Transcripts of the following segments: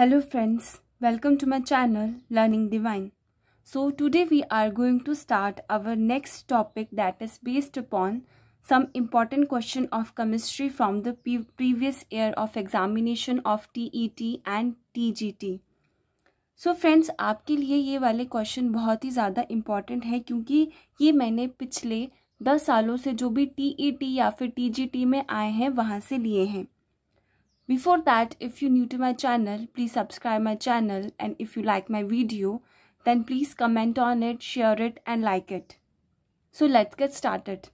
Hello friends, welcome to my channel Learning Divine. So today we are going to start our next topic that is based upon some important question of chemistry from the previous year of examination of TET and TGT. So friends, आपके लिए ये वाले question बहुत ही ज़्यादा important है क्योंकि ये मैंने पिछले 10 सालों से जो भी TET या फिर TGT में आए हैं वहाँ से लिए हैं. Before that, if you're new to my channel, please subscribe my channel, and if you like my video, then please comment on it, share it and like it. So let's get started.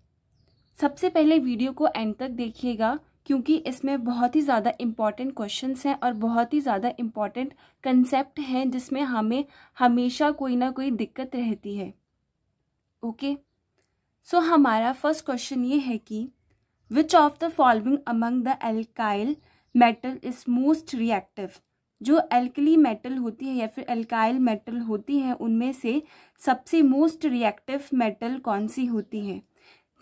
सबसे पहले video को and तक देखिएगा क्योंकि इसमें बहुत ही ज़्यादा important questions हैं और बहुत ही ज़्यादा इम्पॉर्टेंट कंसेप्ट हैं जिसमें हमें हमेशा कोई ना कोई दिक्कत रहती है. ओके, सो हमारा फर्स्ट क्वेश्चन ये है कि which of the following among the alkyl metal is most reactive. जो एल्कली मेटल होती है या फिर एल्काइल मेटल होती है उनमें से सबसे मोस्ट रिएक्टिव मेटल कौन सी होती है.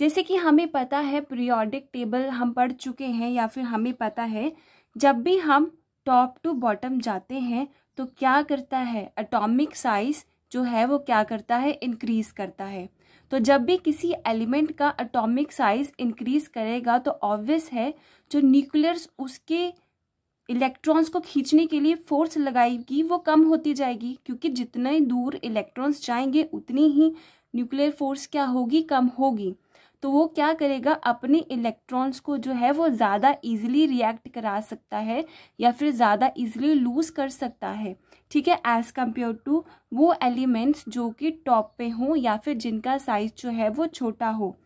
जैसे कि हमें पता है पीरियोडिक टेबल हम पढ़ चुके हैं या फिर हमें पता है जब भी हम टॉप टू बॉटम जाते हैं तो क्या करता है, एटॉमिक साइज जो है वो क्या करता है, इंक्रीज करता है. तो जब भी किसी एलिमेंट का एटॉमिक साइज इंक्रीज करेगा तो ऑब्वियस है जो न्यूक्लियस उसके इलेक्ट्रॉन्स को खींचने के लिए फोर्स लगाएगी वो कम होती जाएगी क्योंकि जितने दूर इलेक्ट्रॉन्स जाएंगे उतनी ही न्यूक्लियर फोर्स क्या होगी, कम होगी. तो वो क्या करेगा, अपने इलेक्ट्रॉन्स को जो है वो ज़्यादा इजीली रिएक्ट करा सकता है या फिर ज़्यादा इजीली लूज कर सकता है. ठीक है, एज़ कम्पेयर टू वो एलिमेंट्स जो कि टॉप पे हों या फिर जिनका साइज जो है वो छोटा हो.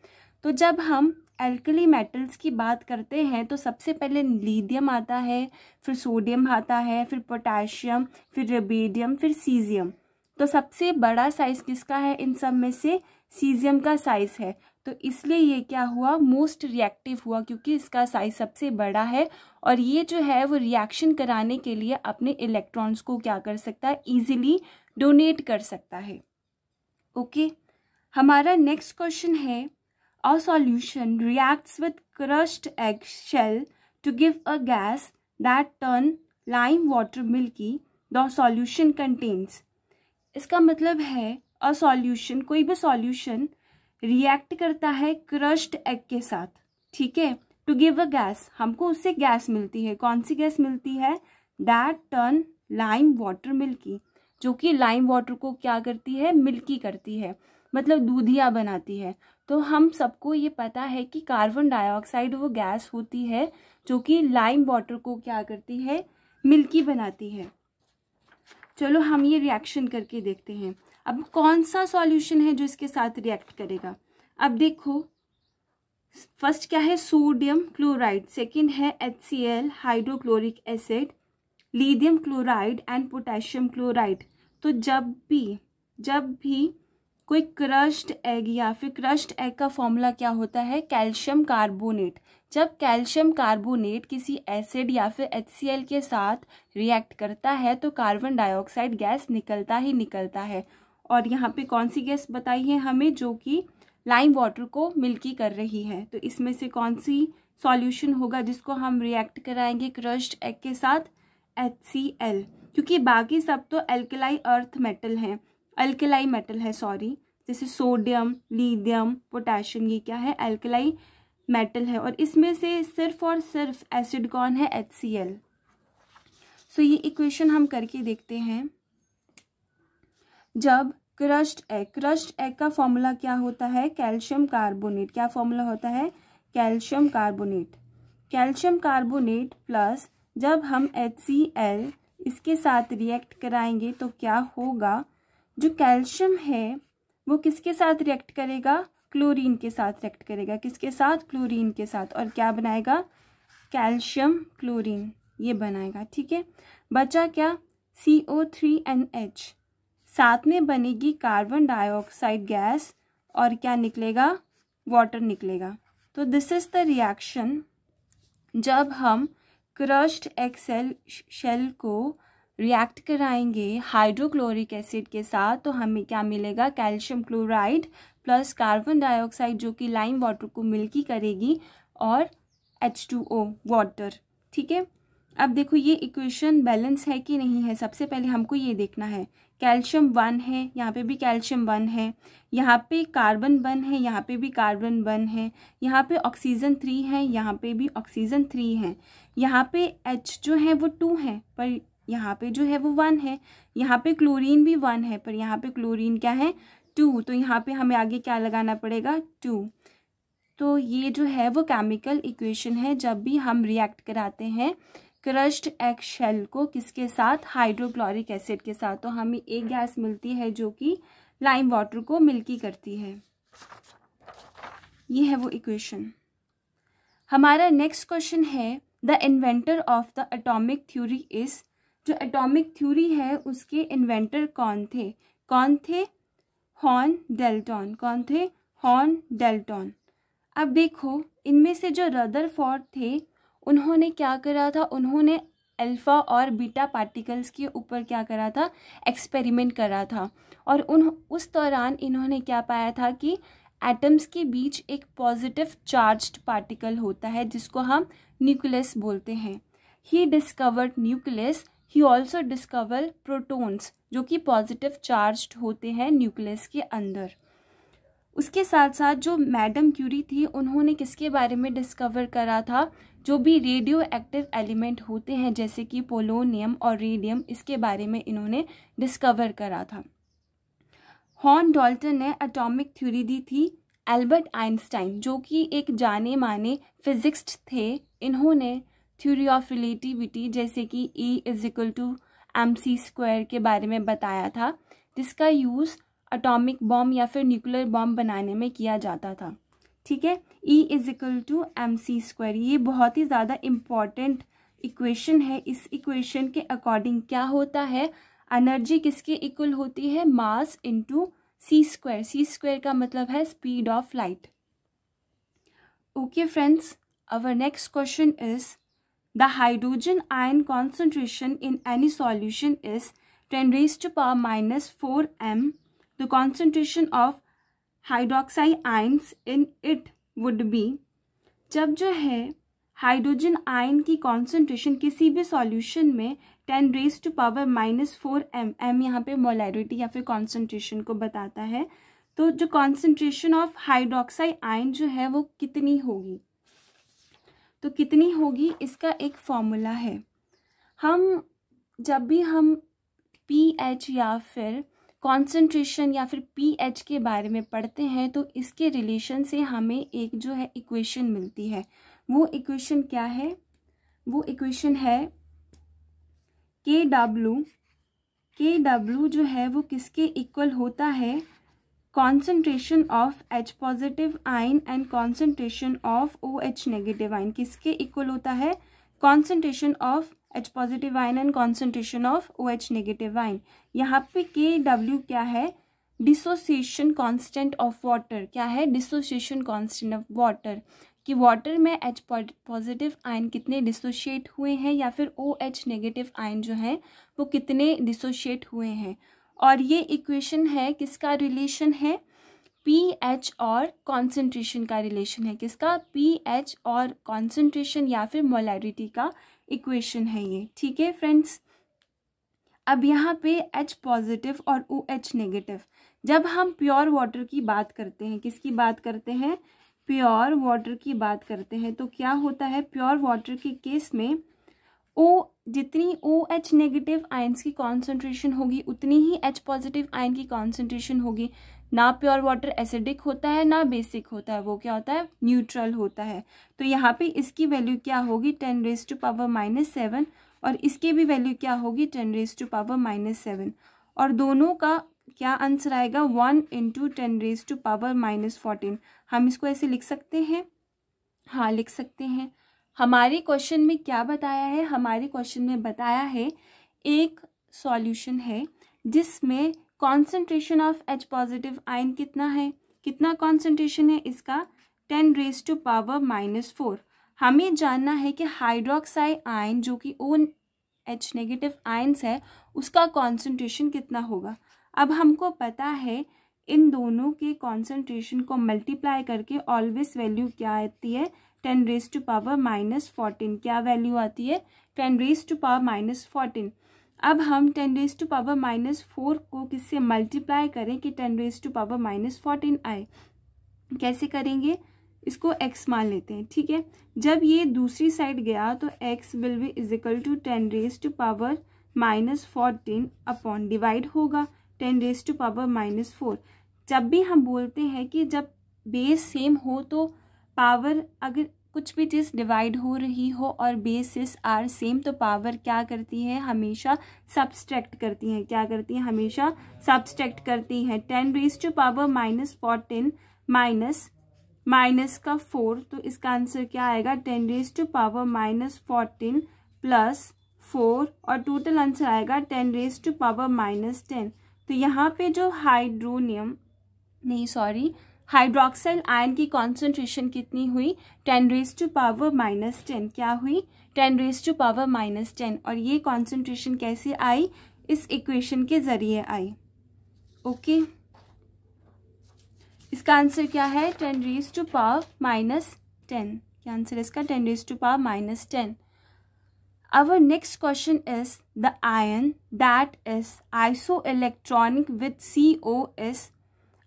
तो जब हम एल्कली मेटल्स की बात करते हैं तो सबसे पहले लिथियम आता है, फिर सोडियम आता है, फिर पोटेशियम, फिर रुबिडियम, फिर सीजियम. तो सबसे बड़ा साइज किसका है इन सब में से, सीजियम का साइज है. तो इसलिए ये क्या हुआ, मोस्ट रिएक्टिव हुआ क्योंकि इसका साइज सबसे बड़ा है और ये जो है वो रिएक्शन कराने के लिए अपने इलेक्ट्रॉन्स को क्या कर सकता है, इजीली डोनेट कर सकता है. ओके, हमारा नेक्स्ट क्वेश्चन है a solution reacts with crushed egg shell to give a gas that turn lime water milky the solution contains. इसका मतलब है अ सॉल्यूशन, कोई भी सॉल्यूशन रिएक्ट करता है क्रश्ड एग के साथ. ठीक है, टू गिव अ गैस, हमको उससे गैस मिलती है. कौन सी गैस मिलती है, that turn lime water milky, जो कि लाइम वाटर को क्या करती है, मिल्की करती है, मतलब दूधिया बनाती है. तो हम सबको ये पता है कि कार्बन डाइऑक्साइड वो गैस होती है जो कि लाइम वाटर को क्या करती है, मिल्की बनाती है. चलो हम ये रिएक्शन करके देखते हैं. अब कौन सा सॉल्यूशन है जो इसके साथ रिएक्ट करेगा. अब देखो, फर्स्ट क्या है, सोडियम क्लोराइड, सेकंड है HCl hydrochloric acid, lithium chloride and potassium chloride. तो जब भी कोई क्रश्ड एग या फिर क्रश्ड एग का फॉर्मूला क्या होता है, कैल्शियम कार्बोनेट. जब कैल्शियम कार्बोनेट किसी एसिड या फिर HCl के साथ रिएक्ट करता है तो कार्बन डाइऑक्साइड गैस निकलता ही निकलता है. और यहाँ पे कौन सी गैस बताई है हमें, जो कि लाइम वाटर को मिल्की कर रही है. तो इसमें से कौन सी सॉल्यूशन होगा जिसको हम रिएक्ट कराएंगे क्रश्ड एग के साथ, HCl, क्योंकि बाकी सब तो एल्कलाई अर्थ मेटल हैं, एल्कलाई मेटल है सॉरी, जैसे सोडियम, लिथियम, पोटेशियम, ये क्या है, एल्कलाई मेटल है. और इसमें से सिर्फ और सिर्फ एसिड कौन है, HCl. सो ये इक्वेशन हम करके देखते हैं. जब क्रश्ड एग का फॉर्मूला क्या होता है, कैल्शियम कार्बोनेट. क्या फॉर्मूला होता है, calcium carbonate. Calcium carbonate plus जब हम HCl इसके साथ रिएक्ट कराएंगे तो क्या होगा, जो कैल्शियम है वो किसके साथ रिएक्ट करेगा, क्लोरीन के साथ रिएक्ट करेगा. किसके साथ, क्लोरीन के साथ. और क्या बनाएगा, कैल्शियम क्लोरीन, ये बनाएगा. ठीक है, बचा क्या, CO3NH, साथ में बनेगी कार्बन डाइऑक्साइड गैस और क्या निकलेगा, वाटर निकलेगा. तो दिस इज द रिएक्शन. जब हम क्रश्ड एग शेल को रिएक्ट कराएंगे हाइड्रोक्लोरिक एसिड के साथ तो हमें क्या मिलेगा, calcium chloride plus carbon dioxide जो कि लाइम वाटर को मिल्की करेगी और H2O वाटर. ठीक है, अब देखो ये इक्वेशन बैलेंस है कि नहीं है, सबसे पहले हमको ये देखना है। कैल्शियम 1 है, यहाँ पे भी कैल्शियम 1 है, यहाँ पे कार्बन 1 है, यहाँ पे भी कार्बन 1 है, यहाँ पे ऑक्सीजन 3 है, यहाँ पे भी ऑक्सीजन 3 है, यहाँ पे H जो है वो 2 है पर यहाँ पे जो है वो 1 है, यहाँ पे क्लोरीन भी 1 है पर यहाँ पे क्लोरीन क्या है 2, तो यहाँ पे हमें आगे क्या लगाना पड़ेगा 2। तो ये जो है वो केमिकल इक्वेशन है जब भी हम रिएक्ट कराते हैं क्रश्ड एग शेल को किसके साथ, हाइड्रोक्लोरिक एसिड के साथ, तो हमें एक गैस मिलती है जो कि लाइम वाटर को मिल्की करती है। ये है वो इक्वेशन। हमारा नेक्स्ट क्वेश्चन है the inventor of the atomic theory is, जो एटॉमिक थ्योरी है उसके इन्वेंटर कौन थे, हॉर्न डेल्टन। कौन थे, हॉर्न डेल्टन। अब देखो इनमें से जो रदरफोर्ड थे उन्होंने क्या करा था, उन्होंने अल्फा और बीटा पार्टिकल्स के ऊपर क्या करा था, एक्सपेरिमेंट करा था, और उस दौरान इन्होंने क्या पाया था कि एटम्स के बीच एक पॉजिटिव चार्ज्ड पार्टिकल होता है जिसको हम न्यूक्लियस बोलते हैं। He discovered nucleus, he also discover protons जो कि पॉजिटिव चार्ज्ड होते हैं न्यूक्लियस के अंदर। उसके साथ साथ जो मैडम क्यूरी थी उन्होंने किसके बारे में डिस्कवर करा था, जो भी रेडियो एक्टिव एलिमेंट होते हैं जैसे कि पोलोनियम और रेडियम, इसके बारे में इन्होंने डिस्कवर करा था। हॉर्न डाल्टन ने एटॉमिक थ्योरी दी थी। एल्बर्ट आइंस्टाइन जो कि एक जाने माने फिजिक्स्ट थे, इन्होंने थ्योरी ऑफ रिलेटिविटी जैसे कि E=mc² के बारे में बताया था, जिसका यूज़ एटॉमिक बॉम्ब या फिर न्यूक्लियर बॉम्ब बनाने में किया जाता था। ठीक है, E=mc², ये बहुत ही ज़्यादा इम्पॉर्टेंट इक्वेशन है। इस इक्वेशन के अकॉर्डिंग क्या होता है, एनर्जी किसके इक्वल होती है, मास इंटू c²। c² का मतलब है speed of light. Okay friends, our next question is the hydrogen ion concentration in any solution is 10⁻⁻4 m. The concentration of hydroxide ions in it would be, जब जो है hydrogen ion की concentration किसी भी solution में 10⁻⁻4 m, m यहाँ पे molarity या फिर कॉन्सेंट्रेशन को बताता है, तो जो कॉन्सेंट्रेशन ऑफ हाइड्रोक्साइड आयन जो है वो कितनी होगी, तो कितनी होगी इसका एक फॉर्मूला है। हम जब भी हम pH या फिर कॉन्सेंट्रेशन या फिर pH के बारे में पढ़ते हैं तो इसके रिलेशन से हमें एक जो है इक्वेशन मिलती है। वो इक्वेशन क्या है, वो इक्वेशन है KW जो है वो किसके इक्वल होता है, concentration of H positive ion and concentration of OH negative ion, किसके इक्वल होता है, concentration of H positive ion and concentration of OH negative ion. यहाँ पे KW क्या है, डिसोसिएशन कांस्टेंट ऑफ वाटर, क्या है, डिसोसिएशन कांस्टेंट ऑफ वाटर, कि वाटर में H पॉजिटिव आयन कितने डिसोशिएट हुए हैं या फिर OH नेगेटिव आयन जो है वो कितने डिसोशिएट हुए हैं। और ये इक्वेशन है किसका रिलेशन है, pH और कॉन्सेंट्रेशन का रिलेशन है, किसका, pH और कॉन्सेंट्रेशन या फिर मोलैरिटी का इक्वेशन है ये। ठीक है फ्रेंड्स, अब यहाँ पे H पॉजिटिव और OH नेगेटिव, जब हम प्योर वाटर की बात करते हैं, किसकी बात करते हैं, प्योर वाटर की बात करते हैं, तो क्या होता है, प्योर वाटर के केस में जितनी OH नेगेटिव आयंस की कॉन्सेंट्रेशन होगी उतनी ही H पॉजिटिव आयन की कॉन्सेंट्रेशन होगी। ना प्योर वाटर एसिडिक होता है ना बेसिक होता है, वो क्या होता है, न्यूट्रल होता है। तो यहाँ पे इसकी वैल्यू क्या होगी, 10⁻⁻7, और इसकी भी वैल्यू क्या होगी, 10⁻⁻7, और दोनों का क्या आंसर आएगा, 1 × 10⁻⁻14। हम इसको ऐसे लिख सकते हैं, हाँ लिख सकते हैं। हमारे क्वेश्चन में क्या बताया है, हमारे क्वेश्चन में बताया है एक सॉल्यूशन है जिसमें concentration of H positive ion कितना है, कितना कॉन्सेंट्रेशन है इसका, 10⁻⁻4। हमें जानना है कि हाइड्रोक्साइड आयन जो कि OH नेगेटिव आयन्स है उसका कॉन्सेंट्रेशन कितना होगा। अब हमको पता है इन दोनों के कॉन्सेंट्रेशन को मल्टीप्लाई करके ऑलवेज वैल्यू क्या आती है, 10⁻⁻14। क्या वैल्यू आती है? 10⁻⁻14। अब हम 10⁻⁻4 को किससे मल्टीप्लाई करें कि 10⁻⁻14 आए? कैसे करेंगे? इसको x मान लेते हैं, ठीक है। जब ये दूसरी साइड गया तो x will be equal to 10⁻⁻14 upon divide होगा 10⁻⁻4। जब भी हम बोलते हैं कि जब बेस सेम हो तो पावर, अगर कुछ भी चीज़ डिवाइड हो रही हो और बेसिस आर सेम, तो पावर क्या करती है? हमेशा सब्सट्रैक्ट करती हैं। क्या करती हैं? हमेशा सब्सट्रैक्ट करती हैं। 10⁻⁻14 माइनस का 4, तो इसका आंसर क्या आएगा? 10⁻⁻14 प्लस 4 और टोटल आंसर आएगा 10⁻⁻10। तो यहाँ पे जो हाइड्रोक्साइल आयन की कॉन्सेंट्रेशन कितनी हुई? 10⁻⁻10। क्या हुई? 10⁻⁻10। और ये कॉन्सेंट्रेशन कैसे आई? इस इक्वेशन के जरिए आई। ओके, इसका आंसर क्या है? 10⁻⁻10। क्या आंसर इसका? 10⁻⁻10। Our next question is the ion that is isoelectronic with COS।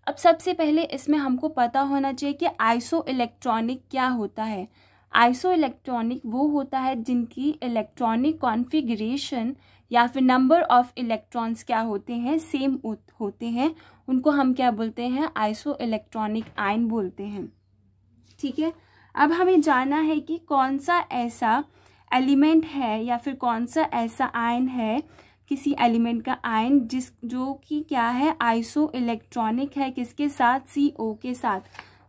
अब सबसे पहले इसमें हमको पता होना चाहिए कि आइसोइलेक्ट्रॉनिक क्या होता है। आइसोइलेक्ट्रॉनिक वो होता है जिनकी इलेक्ट्रॉनिक कॉन्फ़िगरेशन या फिर नंबर ऑफ इलेक्ट्रॉन्स क्या होते हैं? सेम होते हैं। उनको हम क्या बोलते हैं? आइसोइलेक्ट्रॉनिक आयन बोलते हैं, ठीक है। अब हमें जानना है कि कौन सा ऐसा एलिमेंट है या फिर कौन सा ऐसा आयन है, किसी एलिमेंट का आयन जो कि क्या है? आइसो इलेक्ट्रॉनिक है। किसके साथ? CO के साथ।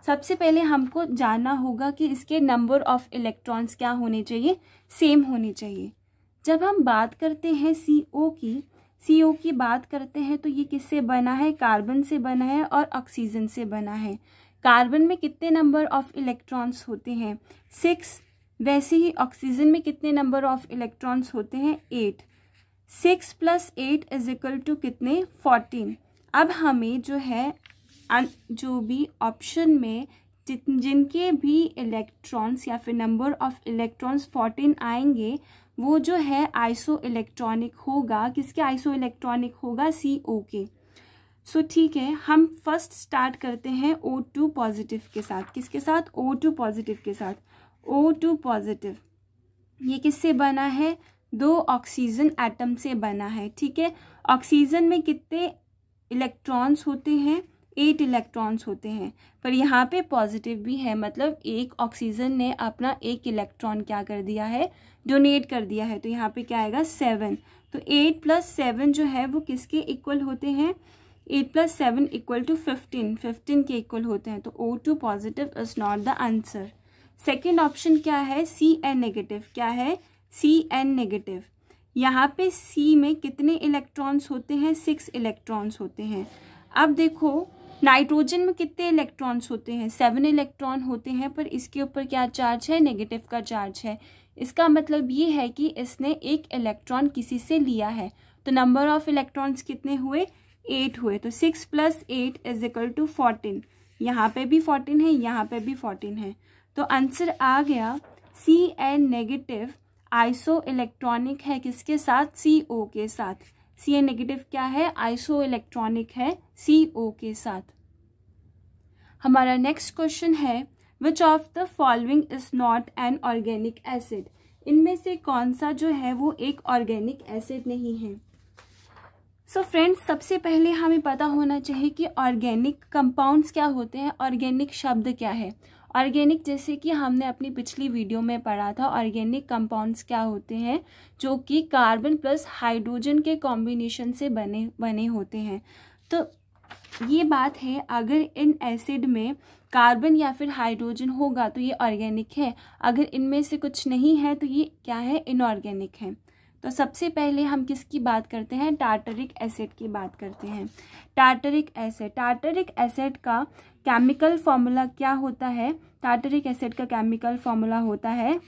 सबसे पहले हमको जानना होगा कि इसके नंबर ऑफ इलेक्ट्रॉन्स क्या होने चाहिए? सेम होने चाहिए। जब हम बात करते हैं CO की बात करते हैं तो ये किससे बना है? कार्बन से बना है और ऑक्सीजन से बना है। कार्बन में कितने नंबर ऑफ इलेक्ट्रॉन्स होते हैं? 6। वैसे ही ऑक्सीजन में कितने नंबर ऑफ इलेक्ट्रॉन्स होते हैं? 8। 6 + 8 = कितने? 14। अब हमें जो है जो भी ऑप्शन में जिनके भी इलेक्ट्रॉन्स या फिर नंबर ऑफ इलेक्ट्रॉन्स 14 आएंगे वो जो है आइसो इलेक्ट्रॉनिक होगा। किसके आइसो इलेक्ट्रॉनिक होगा? CO के। सो ठीक है, हम फर्स्ट स्टार्ट करते हैं O2 पॉजिटिव के साथ। किसके साथ? O2 पॉजिटिव के साथ। O2 पॉजिटिव ये किससे बना है? 2 ऑक्सीजन एटम से बना है, ठीक है। ऑक्सीजन में कितने इलेक्ट्रॉन्स होते हैं? 8 इलेक्ट्रॉन्स होते हैं, पर यहाँ पे पॉजिटिव भी है, मतलब एक ऑक्सीजन ने अपना 1 इलेक्ट्रॉन क्या कर दिया है? डोनेट कर दिया है। तो यहाँ पे क्या आएगा? 7। तो 8 + 7 जो है वो किसके इक्वल होते हैं? 8 + 7 = 15। 15 के इक्वल होते हैं। तो O2 positive is not the answer. Second option क्या है? CN negative. क्या है? CN negative. यहाँ पे C में कितने इलेक्ट्रॉन्स होते हैं? 6 इलेक्ट्रॉन्स होते हैं। अब देखो नाइट्रोजन में कितने इलेक्ट्रॉन्स होते हैं? 7 इलेक्ट्रॉन होते हैं, पर इसके ऊपर क्या चार्ज है? नेगेटिव का चार्ज है। इसका मतलब ये है कि इसने 1 इलेक्ट्रॉन किसी से लिया है। तो नंबर ऑफ इलेक्ट्रॉन्स कितने हुए? 8 हुए। तो 6 + 8 = 14। यहाँ पे भी 14 है, यहाँ पे भी 14 है। तो आंसर आ गया CN नेगेटिव आइसो इलेक्ट्रॉनिक है। किसके साथ? CO के साथ। CN नेगेटिव क्या है? आइसो इलेक्ट्रॉनिक है CO के साथ। हमारा नेक्स्ट क्वेश्चन है which of the following is not an organic acid. इनमें से कौन सा जो है वो एक ऑर्गेनिक एसिड नहीं है? सो फ्रेंड्स, सबसे पहले हमें पता होना चाहिए कि ऑर्गेनिक कंपाउंड्स क्या होते हैं। ऑर्गेनिक शब्द क्या है? ऑर्गेनिक, जैसे कि हमने अपनी पिछली वीडियो में पढ़ा था, ऑर्गेनिक कंपाउंड्स क्या होते हैं? जो कि कार्बन प्लस हाइड्रोजन के कॉम्बिनेशन से बने होते हैं। तो ये बात है, अगर इन एसिड में कार्बन या फिर हाइड्रोजन होगा तो ये ऑर्गेनिक है। अगर इनमें से कुछ नहीं है तो ये क्या है? इनऑर्गेनिक है। तो सबसे पहले हम किसकी बात करते हैं? टार्टरिक एसिड की बात करते हैं। टार्टरिक एसिड का केमिकल फॉर्मूला क्या होता है? टार्टरिक एसिड का केमिकल फॉर्मूला होता है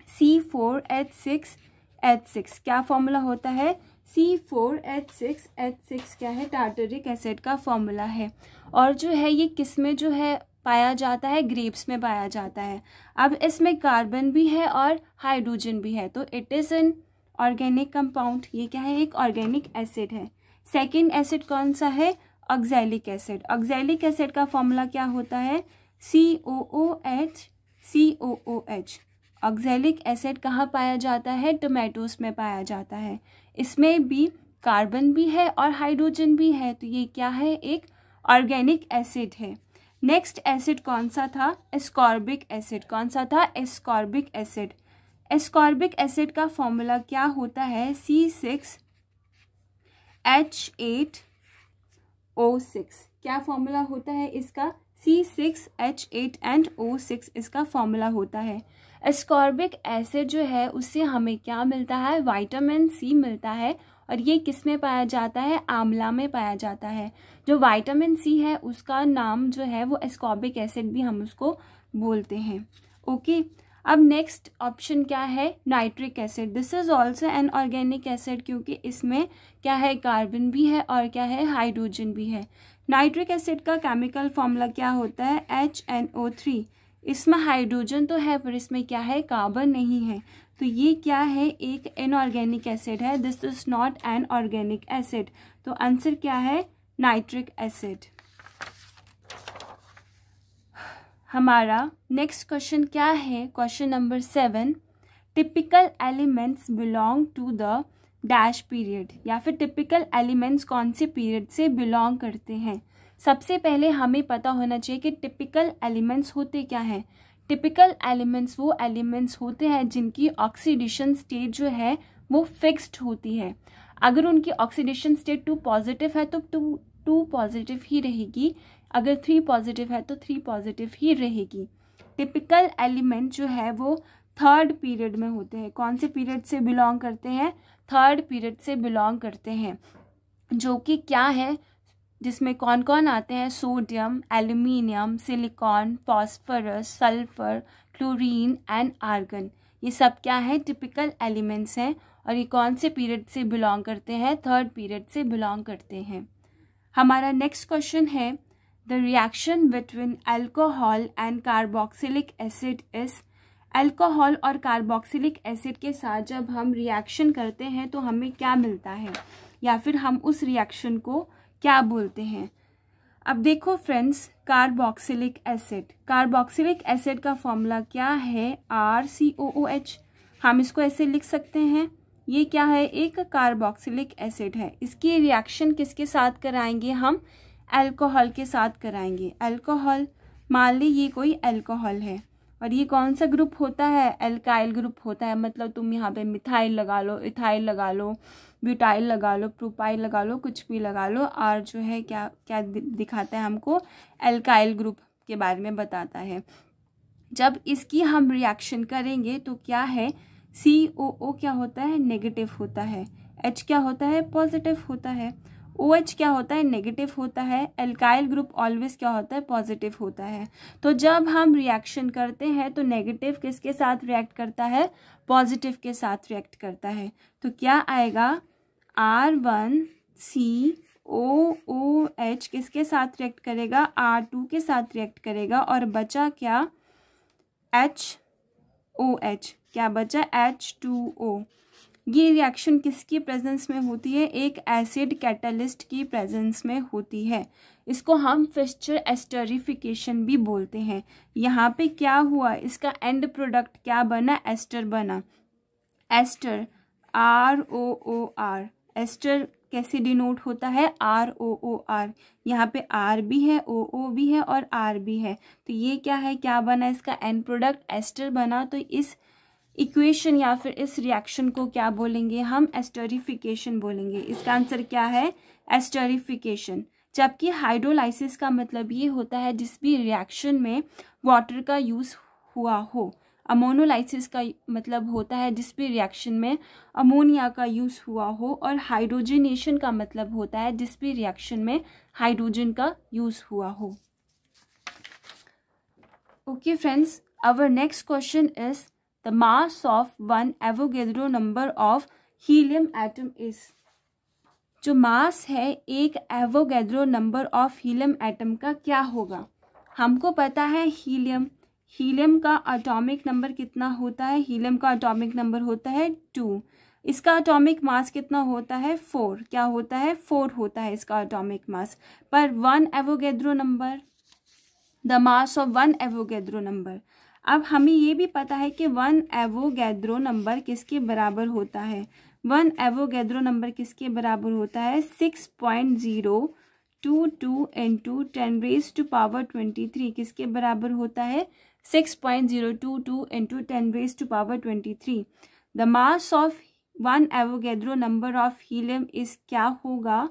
C4H6H6। क्या फॉर्मूला होता है? C4H6H6 क्या है? टार्टरिक एसिड का फॉर्मूला है। और जो है ये किस में जो है पाया जाता है, ग्रेप्स में पाया जाता है। अब इसमें कार्बन भी है और हाइड्रोजन भी है, तो it is an organic compound. ये क्या है? एक ऑर्गेनिक एसिड है। सेकेंड एसिड कौन सा है? Oxalic acid. ऑक्सैलिक एसिड का फॉर्मूला क्या होता है? COOH COOH। ऑक्सैलिक एसिड कहाँ पाया जाता है? टोमेटोस में पाया जाता है। इसमें भी कार्बन भी है और हाइड्रोजन भी है, तो ये क्या है? एक ऑर्गेनिक एसिड है। नेक्स्ट एसिड कौन सा था? Ascorbic acid. कौन सा था? Ascorbic acid. एस्कॉर्बिक एसिड का फॉर्मूला क्या होता है? C6H8O6। क्या फॉर्मूला होता है इसका? C6H8O6 इसका फॉर्मूला होता है। एस्कॉर्बिक एसिड जो है उससे हमें क्या मिलता है? विटामिन C मिलता है, और ये किस में पाया जाता है? आंवला में पाया जाता है। जो विटामिन C है उसका नाम जो है वो एस्कॉर्बिक एसिड भी हम उसको बोलते हैं। ओके, अब नेक्स्ट ऑप्शन क्या है? Nitric acid. This is also an organic acid, क्योंकि इसमें क्या है? कार्बन भी है और क्या है? हाइड्रोजन भी है। नाइट्रिक एसिड का केमिकल फॉर्मूला क्या होता है? HNO3। इसमें हाइड्रोजन तो है पर इसमें क्या है? कार्बन नहीं है, तो ये क्या है? एक इनऑर्गेनिक एसिड है। This is not an organic acid. तो आंसर क्या है? Nitric acid. हमारा नेक्स्ट क्वेश्चन क्या है? Question number 7। Typical elements belong to the dash period, या फिर टिपिकल एलिमेंट्स कौन से पीरियड से बिलोंग करते हैं? सबसे पहले हमें पता होना चाहिए कि टिपिकल एलिमेंट्स होते क्या हैं। टिपिकल एलिमेंट्स वो एलिमेंट्स होते हैं जिनकी ऑक्सीडेशन स्टेट जो है वो फिक्स्ड होती है। अगर उनकी ऑक्सीडेशन स्टेट 2 पॉजिटिव है तो 2 पॉजिटिव ही रहेगी, अगर 3 पॉजिटिव है तो 3 पॉजिटिव ही रहेगी। टिपिकल एलिमेंट जो है वो थर्ड पीरियड में होते हैं। कौन से पीरियड से बिलोंग करते हैं? थर्ड पीरियड से बिलोंग करते हैं, जो कि क्या है? जिसमें कौन कौन आते हैं? Sodium, aluminium, silicon, phosphorus, sulphur, chlorine and argon. ये सब क्या है? टिपिकल एलिमेंट्स हैं, और ये कौन से पीरियड से बिलोंग करते हैं? थर्ड पीरियड से बिलोंग करते हैं। हमारा नेक्स्ट क्वेश्चन है, the reaction between alcohol and carboxylic acid is. Alcohol और कार्बोक्सिलिक एसिड के साथ जब हम रिएक्शन करते हैं तो हमें क्या मिलता है, या फिर हम उस रिएक्शन को क्या बोलते हैं? अब देखो फ्रेंड्स, कार्बोक्सिलिक एसिड का फॉर्मूला क्या है? RCOOH। हम इसको ऐसे लिख सकते हैं, ये क्या है? एक कार्बोक्सिलिक एसिड है। इसकी रिएक्शन किसके साथ कराएंगे हम? अल्कोहल के साथ कराएंगे। अल्कोहल, मान ली ये कोई अल्कोहल है, और ये कौन सा ग्रुप होता है? एल्काइल ग्रुप होता है। मतलब तुम यहाँ पे मिथाइल लगा लो, इथाइल लगा लो, ब्यूटाइल लगा लो, प्रोपाइल लगा लो, कुछ भी लगा लो। और जो है क्या क्या दिखाता है हमको? एल्काइल ग्रुप के बारे में बताता है। जब इसकी हम रिएक्शन करेंगे तो क्या है? COO क्या होता है? नेगेटिव होता है। H क्या होता है? पॉजिटिव होता है। OH क्या होता है? नेगेटिव होता है। एल्काइल ग्रुप ऑलवेज क्या होता है? पॉजिटिव होता है। तो जब हम रिएक्शन करते हैं तो नेगेटिव किसके साथ रिएक्ट करता है? पॉजिटिव के साथ रिएक्ट करता है। तो क्या आएगा? R1COOH किसके साथ रिएक्ट करेगा? R2 के साथ रिएक्ट करेगा, और बचा क्या? HOH। क्या बचा? H2O। ये रिएक्शन किसकी प्रेजेंस में होती है? एक एसिड कैटलिस्ट की प्रेजेंस में होती है। इसको हम फिश्चर एस्टरिफिकेशन भी बोलते हैं। यहाँ पे क्या हुआ? इसका एंड प्रोडक्ट क्या बना? एस्टर बना। Ester, ROOR। एस्टर कैसे डिनोट होता है? ROOR। यहाँ पे R भी है, OO भी है और R भी है, तो ये क्या है? क्या बना? इसका एंड प्रोडक्ट एस्टर बना। तो इस इक्वेशन या फिर इस रिएक्शन को क्या बोलेंगे हम? एस्टरिफिकेशन बोलेंगे। इसका आंसर क्या है? एस्टरिफिकेशन। जबकि हाइड्रोलाइसिस का मतलब ये होता है जिस भी रिएक्शन में वाटर का यूज़ हुआ हो। अमोनोलाइसिस का मतलब होता है जिस भी रिएक्शन में अमोनिया का यूज़ हुआ हो, और हाइड्रोजनेशन का मतलब होता है जिस भी रिएक्शन में हाइड्रोजन का यूज़ हुआ हो। Okay friends, our next question is the mass of one Avogadro number of helium atom is. जो मास है एक Avogadro number of helium atom का क्या होगा? हमको पता है हीलियम का एटॉमिक नंबर कितना होता है, हीलियम का एटॉमिक नंबर होता है 2। इसका एटॉमिक मास कितना होता है 4, क्या होता है 4 होता है इसका एटॉमिक मास। पर 1 Avogadro number, the mass of 1 Avogadro number. अब हमें ये भी पता है कि 1 एवोगैड्रो नंबर किसके बराबर होता है, 1 एवोगैड्रो नंबर किसके बराबर होता है 6.022 इंटू 10⁻⁻23 किसके बराबर होता है 6.022 into 10⁻⁻23। The mass of 1 Avogadro number of helium इस क्या होगा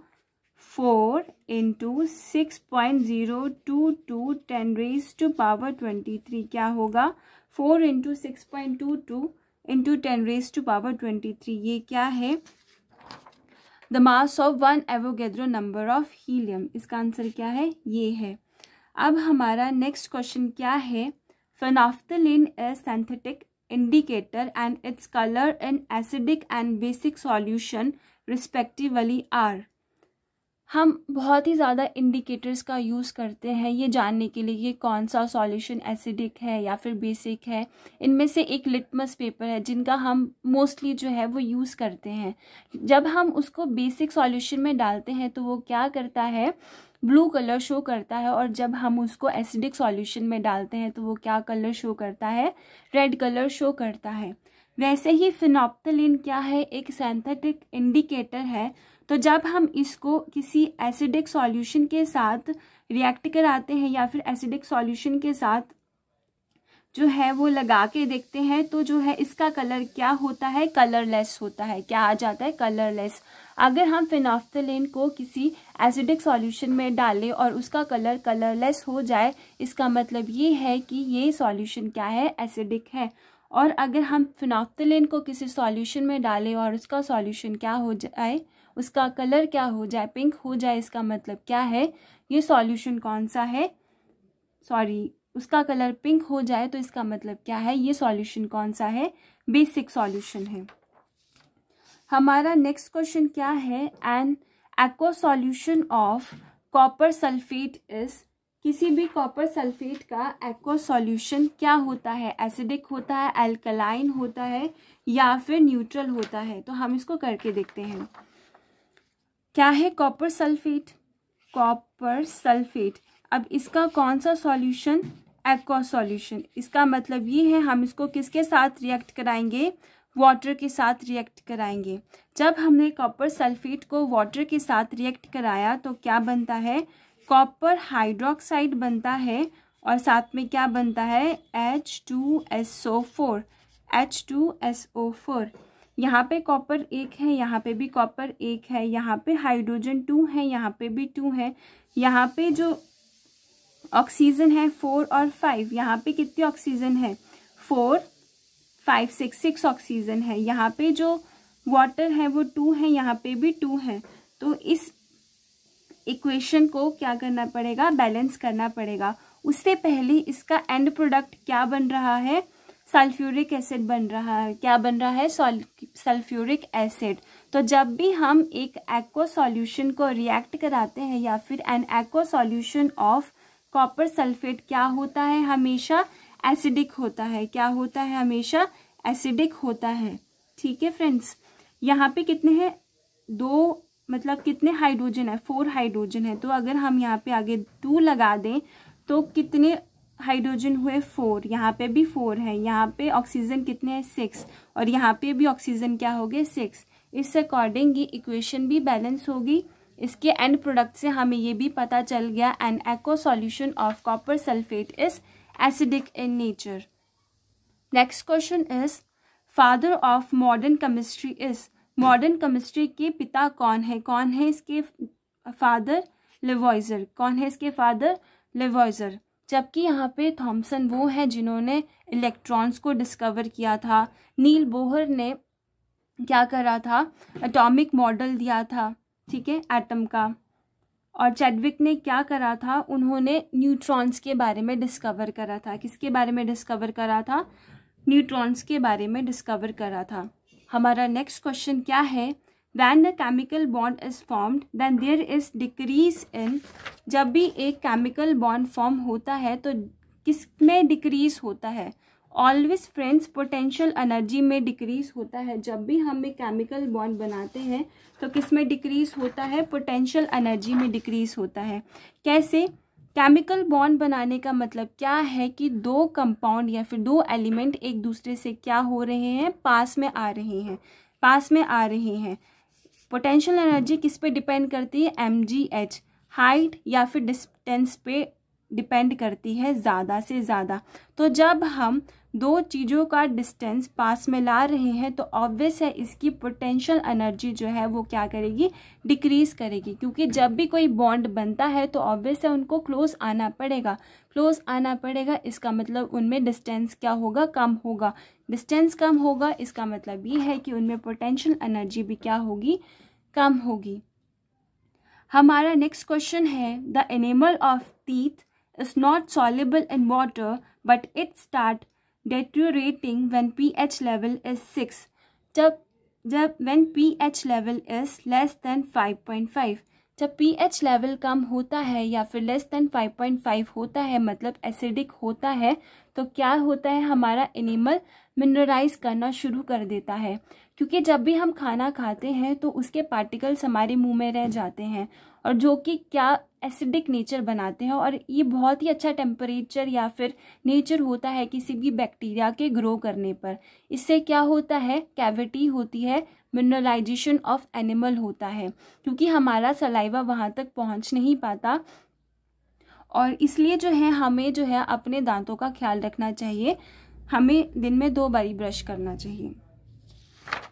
4 इंटू 6.022 10⁻⁻23 क्या होगा 4 इंटू 6.22 इंटू 10⁻⁻23। ये क्या है the mass of 1 Avogadro number of helium. इसका आंसर क्या है ये है। अब हमारा नेक्स्ट क्वेश्चन क्या है, phenolphthalein is synthetic indicator and its colour in acidic and basic solution respectively are. हम बहुत ही ज़्यादा इंडिकेटर्स का यूज़ करते हैं ये जानने के लिए कि कौन सा सॉल्यूशन एसिडिक है या फिर बेसिक है। इनमें से एक लिटमस पेपर है जिनका हम मोस्टली जो है वो यूज़ करते हैं। जब हम उसको बेसिक सॉल्यूशन में डालते हैं तो वो क्या करता है ब्लू कलर शो करता है, और जब हम उसको एसिडिक सॉल्यूशन में डालते हैं तो वो क्या कलर शो करता है रेड कलर शो करता है। वैसे ही फेनोल्फ्थालीन क्या है एक सिंथेटिक इंडिकेटर है। तो जब हम इसको किसी एसिडिक सॉल्यूशन के साथ रिएक्ट कराते हैं या फिर एसिडिक सॉल्यूशन के साथ जो है वो लगा के देखते हैं तो जो है इसका कलर क्या होता है कलरलेस होता है। क्या आ जाता है कलरलेस। अगर हम फेनोल्फ्थालीन को किसी एसिडिक सॉल्यूशन में डालें और उसका कलर कलरलेस हो जाए, इसका मतलब ये है कि ये सॉल्यूशन क्या है एसिडिक है। और अगर हम फेनोल्फ्थालीन को किसी सॉल्यूशन में डालें और उसका सॉल्यूशन क्या हो जाए, उसका कलर क्या हो जाए पिंक हो जाए, इसका मतलब क्या है ये सॉल्यूशन कौन सा है, उसका कलर पिंक हो जाए तो इसका मतलब क्या है ये सॉल्यूशन कौन सा है बेसिक सॉल्यूशन है। हमारा नेक्स्ट क्वेश्चन क्या है, N aqua solution of copper sulphate is. किसी भी कॉपर सल्फेट का एक्वा सॉल्यूशन क्या होता है, एसिडिक होता है, अल्कलाइन होता है या फिर न्यूट्रल होता है। तो हम इसको करके देखते हैं। क्या है कॉपर सल्फेट, कॉपर सल्फेट। अब इसका कौन सा सॉल्यूशन एक्वा सॉल्यूशन। इसका मतलब ये है हम इसको किसके साथ रिएक्ट कराएंगे वाटर के साथ रिएक्ट कराएंगे। जब हमने कॉपर सल्फेट को वाटर के साथ रिएक्ट कराया तो क्या बनता है कॉपर हाइड्रोक्साइड बनता है और साथ में क्या बनता है H2SO4 H2SO4। यहाँ पे कॉपर 1 है, यहाँ पे भी कॉपर 1 है, यहाँ पे हाइड्रोजन 2 है, यहाँ पे भी 2 है। यहाँ पे जो ऑक्सीजन है 4 और 5, यहाँ पे कितनी ऑक्सीजन है 4 5 6 ऑक्सीजन है। यहाँ पे जो वाटर है वो 2 है, यहाँ पे भी 2 है। तो इस इक्वेशन को क्या करना पड़ेगा बैलेंस करना पड़ेगा। उससे पहले इसका एंड प्रोडक्ट क्या बन रहा है सल्फ्यूरिक एसिड बन रहा है। क्या बन रहा है सल्फ्यूरिक एसिड। तो जब भी हम एक एक्वा सॉल्यूशन को रिएक्ट कराते हैं या फिर N aqua solution of copper sulphate क्या होता है हमेशा एसिडिक होता है। क्या होता है हमेशा एसिडिक होता है। ठीक है फ्रेंड्स, यहाँ पे कितने हैं 2 मतलब कितने हाइड्रोजन है 4 हाइड्रोजन है। तो अगर हम यहाँ पे आगे 2 लगा दें तो कितने हाइड्रोजन हुए 4, यहाँ पे भी 4 है, यहाँ पे ऑक्सीजन कितने हैं 6 और यहाँ पे भी ऑक्सीजन क्या हो गए 6। इस अकॉर्डिंग ये इक्वेशन भी बैलेंस होगी। इसके एंड प्रोडक्ट से हमें ये भी पता चल गया N aqua solution of copper sulphate is acidic in nature. Next question is father of modern chemistry is. Modern chemistry के पिता कौन है, कौन है इसके फादर लेवॉइजर। कौन है इसके फादर लेवॉइजर। जबकि यहाँ पे थॉमसन वो है जिन्होंने इलेक्ट्रॉन्स को डिस्कवर किया था। नील बोहर ने क्या करा था एटॉमिक मॉडल दिया था, ठीक है एटम का। और चैडविक ने क्या करा था उन्होंने न्यूट्रॉन्स के बारे में डिस्कवर करा था। किसके बारे में डिस्कवर करा था न्यूट्रॉन्स के बारे में डिस्कवर करा था। हमारा नेक्स्ट क्वेश्चन क्या है When a chemical bond is formed, then there is decrease in, जब भी एक chemical bond form होता है तो किस में डिक्रीज होता है? ऑलवेज फ्रेंड्स, पोटेंशियल एनर्जी में डिक्रीज होता है। जब भी हम एक केमिकल बॉन्ड बनाते हैं तो किस में डिक्रीज होता है? पोटेंशियल एनर्जी में डिक्रीज होता है। कैसे? केमिकल बॉन्ड बनाने का मतलब क्या है कि दो कंपाउंड या फिर दो एलिमेंट एक दूसरे से क्या हो रहे हैं? पास में आ रहे हैं, पास में आ रहे हैं। पोटेंशियल एनर्जी किस पे डिपेंड करती है? mgh, हाइट या फिर डिस्टेंस पे डिपेंड करती है ज़्यादा से ज़्यादा। तो जब हम दो चीज़ों का डिस्टेंस पास में ला रहे हैं तो ऑब्वियस है इसकी पोटेंशियल एनर्जी जो है वो क्या करेगी? डिक्रीज करेगी, क्योंकि जब भी कोई बॉन्ड बनता है तो ऑब्वियस है उनको क्लोज आना पड़ेगा, क्लोज आना पड़ेगा। इसका मतलब उनमें डिस्टेंस क्या होगा? कम होगा। डिस्टेंस कम होगा, इसका मतलब ये है कि उनमें पोटेंशियल एनर्जी भी क्या होगी? कम होगी। हमारा नेक्स्ट क्वेश्चन है, the animal of teeth is not soluble in water but it start deteriorating when pH level is 6, जब when pH level is less than 5.5, जब pH लेवल कम होता है या फिर लेस देन 5.5 होता है, मतलब एसिडिक होता है, तो क्या होता है? हमारा एनिमल मिनरलाइज करना शुरू कर देता है। क्योंकि जब भी हम खाना खाते हैं तो उसके पार्टिकल्स हमारे मुंह में रह जाते हैं और जो कि क्या एसिडिक नेचर बनाते हैं। और ये बहुत ही अच्छा टेम्परेचर या फिर नेचर होता है किसी भी बैक्टीरिया के ग्रो करने पर। इससे क्या होता है? कैविटी होती है, मिनरलाइजेशन ऑफ एनिमल होता है, क्योंकि हमारा सलाइवा वहाँ तक पहुँच नहीं पाता। और इसलिए जो है हमें जो है अपने दांतों का ख्याल रखना चाहिए, हमें दिन में 2 बारी ब्रश करना चाहिए।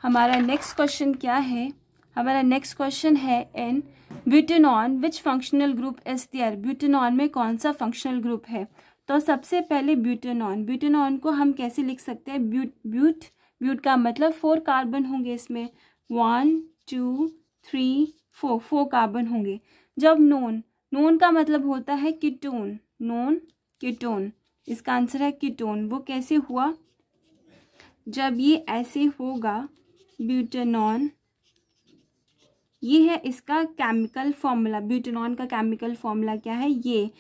हमारा नेक्स्ट क्वेश्चन क्या है? हमारा नेक्स्ट क्वेश्चन है, in butanone which functional group is there? Butanone में कौन सा फंक्शनल ग्रुप है? तो सबसे पहले ब्यूटेनॉन को हम कैसे लिख सकते हैं? ब्यूट का मतलब 4 कार्बन होंगे इसमें, 1 2 3 4 कार्बन होंगे। जब नोन का मतलब होता है कीटोन, कीटोन, इसका आंसर है कीटोन। वो कैसे हुआ? जब ये ऐसे होगा, ब्यूटेनॉन, ये है इसका केमिकल फॉर्मूला। ब्यूटेनॉन का केमिकल फॉर्मूला क्या है? ये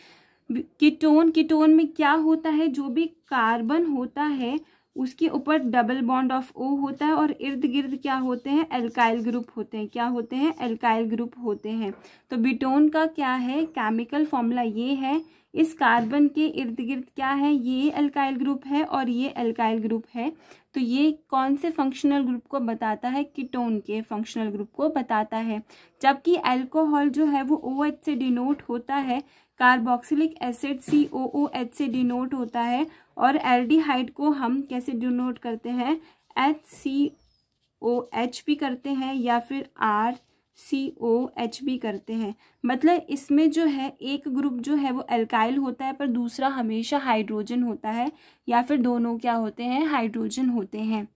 कीटोन में क्या होता है? जो भी कार्बन होता है उसके ऊपर डबल बॉन्ड ऑफ O होता है और इर्द गिर्द क्या होते हैं? एल्काइल ग्रुप होते हैं। क्या होते हैं? एल्काइल ग्रुप होते हैं। तो ब्यूटेन का क्या है? केमिकल फॉर्मूला ये है। इस कार्बन के इर्द गिर्द क्या है? ये एल्काइल ग्रुप है और ये एल्काइल ग्रुप है। तो ये कौन से फंक्शनल ग्रुप को बताता है? कीटोन के फंक्शनल ग्रुप को बताता है। जबकि अल्कोहल जो है वो OH से डिनोट होता है, कार्बोक्सिलिक एसिड COOH से डिनोट होता है, और एल्डिहाइड को हम कैसे डिनोट करते हैं? HCOH भी करते हैं या फिर RCOH भी करते हैं। मतलब इसमें जो है एक ग्रुप जो है वो एल्काइल होता है पर दूसरा हमेशा हाइड्रोजन होता है, या फिर दोनों क्या होते हैं? हाइड्रोजन होते हैं।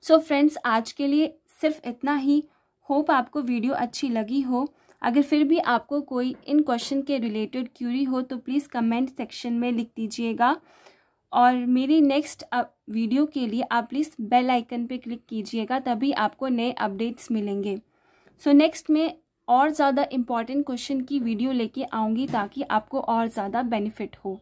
सो फ्रेंड्स, आज के लिए सिर्फ इतना ही। होप आपको वीडियो अच्छी लगी हो। अगर फिर भी आपको कोई इन क्वेश्चन के रिलेटेड क्यूरी हो तो प्लीज़ कमेंट सेक्शन में लिख दीजिएगा। और मेरी नेक्स्ट वीडियो के लिए आप प्लीज़ बेल आइकन पे क्लिक कीजिएगा, तभी आपको नए अपडेट्स मिलेंगे। सो नेक्स्ट में और ज़्यादा इम्पॉर्टेंट क्वेश्चन की वीडियो लेके आऊँगी ताकि आपको और ज़्यादा बेनिफिट हो।